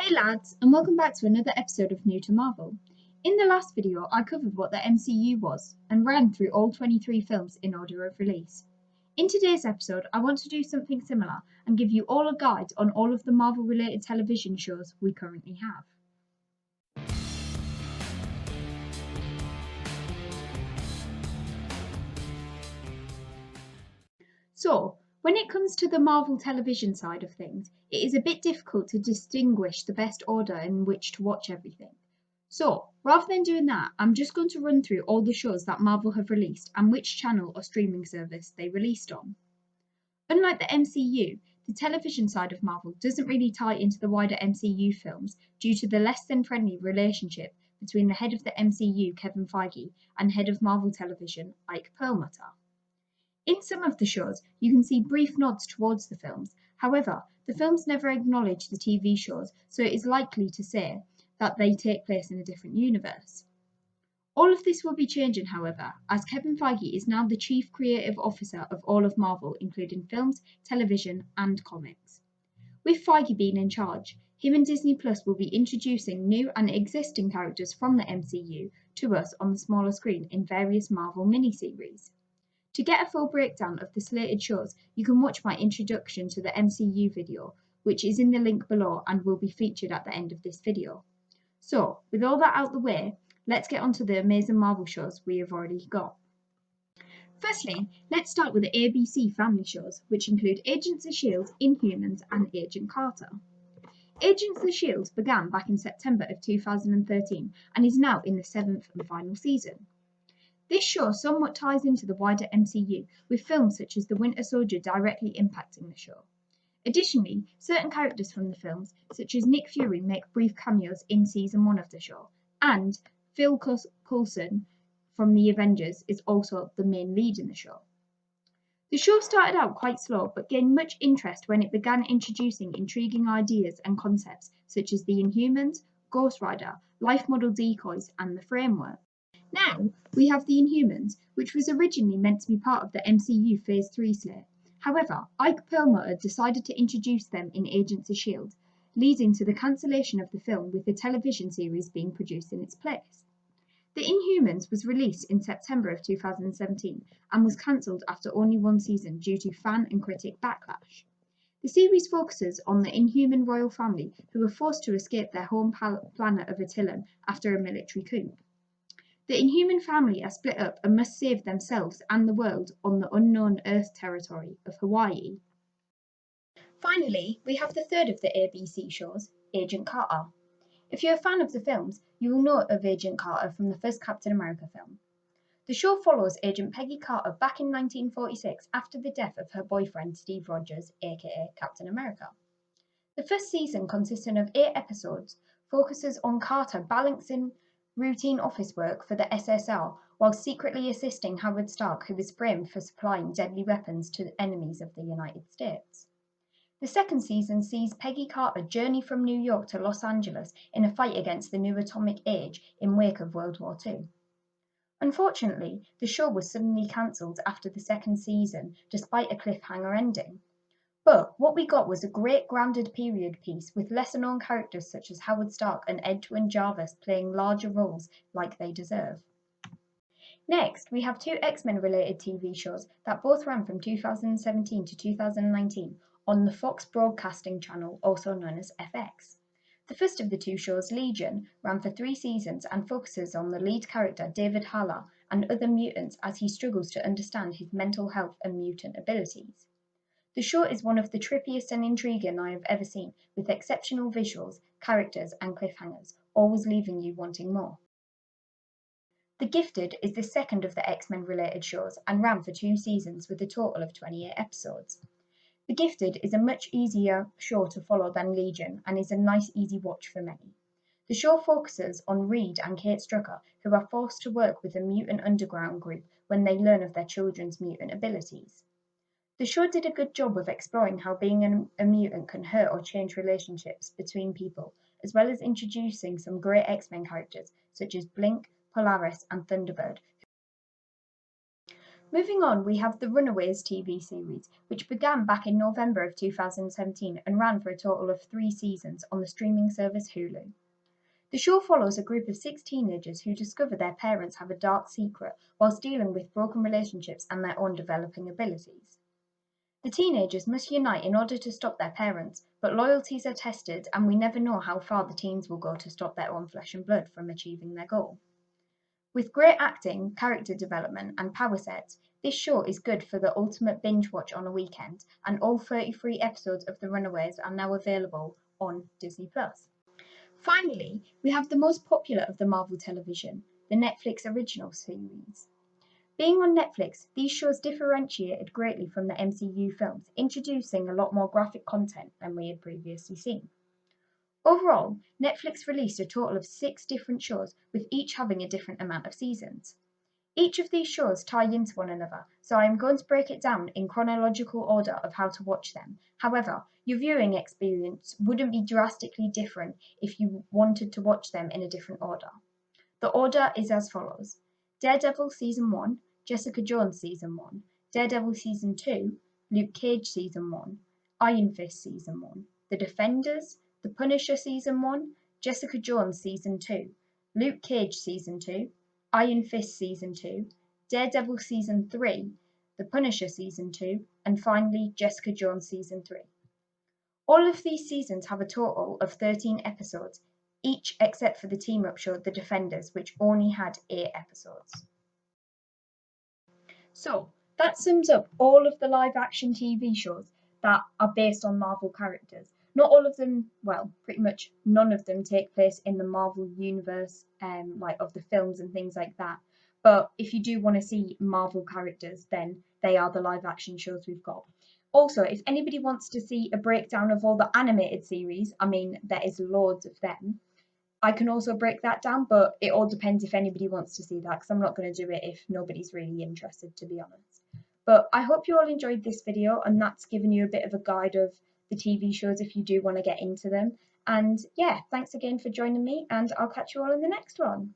Hey lads, and welcome back to another episode of New to Marvel. In the last video, I covered what the MCU was and ran through all 23 films in order of release. In today's episode, I want to do something similar and give you all a guide on all of the Marvel-related television shows we currently have. So, when it comes to the Marvel television side of things, it is a bit difficult to distinguish the best order in which to watch everything. So, rather than doing that, I'm just going to run through all the shows that Marvel have released and which channel or streaming service they released on. Unlike the MCU, the television side of Marvel doesn't really tie into the wider MCU films due to the less than friendly relationship between the head of the MCU, Kevin Feige, and head of Marvel Television, Ike Perlmutter. In some of the shows, you can see brief nods towards the films. However, the films never acknowledge the TV shows, so it is likely to say that they take place in a different universe. All of this will be changing, however, as Kevin Feige is now the Chief Creative Officer of all of Marvel, including films, television, and comics. With Feige being in charge, him and Disney Plus will be introducing new and existing characters from the MCU to us on the smaller screen in various Marvel miniseries. To get a full breakdown of the slated shows, you can watch my introduction to the MCU video, which is in the link below and will be featured at the end of this video. So, with all that out the way, let's get on to the amazing Marvel shows we have already got. Firstly, let's start with the ABC family shows, which include Agents of S.H.I.E.L.D., Inhumans, and Agent Carter. Agents of S.H.I.E.L.D. began back in September of 2013 and is now in the 7th and final season. This show somewhat ties into the wider MCU, with films such as The Winter Soldier directly impacting the show. Additionally, certain characters from the films, such as Nick Fury, make brief cameos in Season 1 of the show, and Phil Coulson from The Avengers is also the main lead in the show. The show started out quite slow, but gained much interest when it began introducing intriguing ideas and concepts such as the Inhumans, Ghost Rider, life model decoys, and the framework. Now, we have the Inhumans, which was originally meant to be part of the MCU Phase 3 slate. However, Ike Perlmutter decided to introduce them in Agents of S.H.I.E.L.D., leading to the cancellation of the film with the television series being produced in its place. The Inhumans was released in September of 2017 and was cancelled after only one season due to fan and critic backlash. The series focuses on the Inhuman royal family who were forced to escape their home planet of Attilan after a military coup. The Inhuman family are split up and must save themselves and the world on the unknown Earth territory of Hawaii. Finally, we have the third of the ABC shows, Agent Carter. If you're a fan of the films, you will know of Agent Carter from the first Captain America film. The show follows Agent Peggy Carter back in 1946 after the death of her boyfriend Steve Rogers, aka Captain America. The first season, consisting of 8 episodes, focuses on Carter balancing routine office work for the SSR while secretly assisting Howard Stark, who is framed for supplying deadly weapons to enemies of the United States. The second season sees Peggy Carter journey from New York to Los Angeles in a fight against the new atomic age in wake of World War II. Unfortunately, the show was suddenly cancelled after the second season, despite a cliffhanger ending. But what we got was a great grounded period piece with lesser-known characters such as Howard Stark and Edwin Jarvis playing larger roles like they deserve. Next, we have 2 X-Men related TV shows that both ran from 2017 to 2019 on the Fox Broadcasting Channel, also known as FX. The first of the 2 shows, Legion, ran for 3 seasons and focuses on the lead character David Haller and other mutants as he struggles to understand his mental health and mutant abilities. The show is one of the trippiest and intriguing I have ever seen, with exceptional visuals, characters, and cliffhangers, always leaving you wanting more. The Gifted is the second of the X-Men related shows and ran for 2 seasons with a total of 28 episodes. The Gifted is a much easier show to follow than Legion and is a nice easy watch for many. The show focuses on Reed and Kate Strucker, who are forced to work with a mutant underground group when they learn of their children's mutant abilities. The show did a good job of exploring how being a mutant can hurt or change relationships between people, as well as introducing some great X-Men characters such as Blink, Polaris, and Thunderbird. Moving on, we have the Runaways TV series, which began back in November of 2017 and ran for a total of 3 seasons on the streaming service Hulu. The show follows a group of 6 teenagers who discover their parents have a dark secret whilst dealing with broken relationships and their own developing abilities. The teenagers must unite in order to stop their parents, but loyalties are tested and we never know how far the teens will go to stop their own flesh and blood from achieving their goal. With great acting, character development, and power sets, this show is good for the ultimate binge watch on a weekend, and all 33 episodes of The Runaways are now available on Disney+. Finally, we have the most popular of the Marvel television, the Netflix original series. Being on Netflix, these shows differentiated greatly from the MCU films, introducing a lot more graphic content than we had previously seen. Overall, Netflix released a total of 6 different shows, with each having a different amount of seasons. Each of these shows tie into one another, so I am going to break it down in chronological order of how to watch them. However, your viewing experience wouldn't be drastically different if you wanted to watch them in a different order. The order is as follows: Daredevil Season 1, Jessica Jones Season 1, Daredevil Season 2, Luke Cage Season 1, Iron Fist Season 1, The Defenders, The Punisher Season 1, Jessica Jones Season 2, Luke Cage Season 2, Iron Fist Season 2, Daredevil Season 3, The Punisher Season 2, and finally Jessica Jones Season 3. All of these seasons have a total of 13 episodes, each except for the team-up show The Defenders, which only had 8 episodes. So, that sums up all of the live-action TV shows that are based on Marvel characters. Not all of them, well, pretty much none of them take place in the Marvel universe, like of the films and things like that. But if you do want to see Marvel characters, then they are the live-action shows we've got. Also, if anybody wants to see a breakdown of all the animated series, I mean, there is loads of them. I can also break that down, but it all depends if anybody wants to see that, because I'm not going to do it if nobody's really interested, to be honest. But I hope you all enjoyed this video, and that's given you a bit of a guide of the TV shows if you do want to get into them. And yeah, thanks again for joining me, and I'll catch you all in the next one.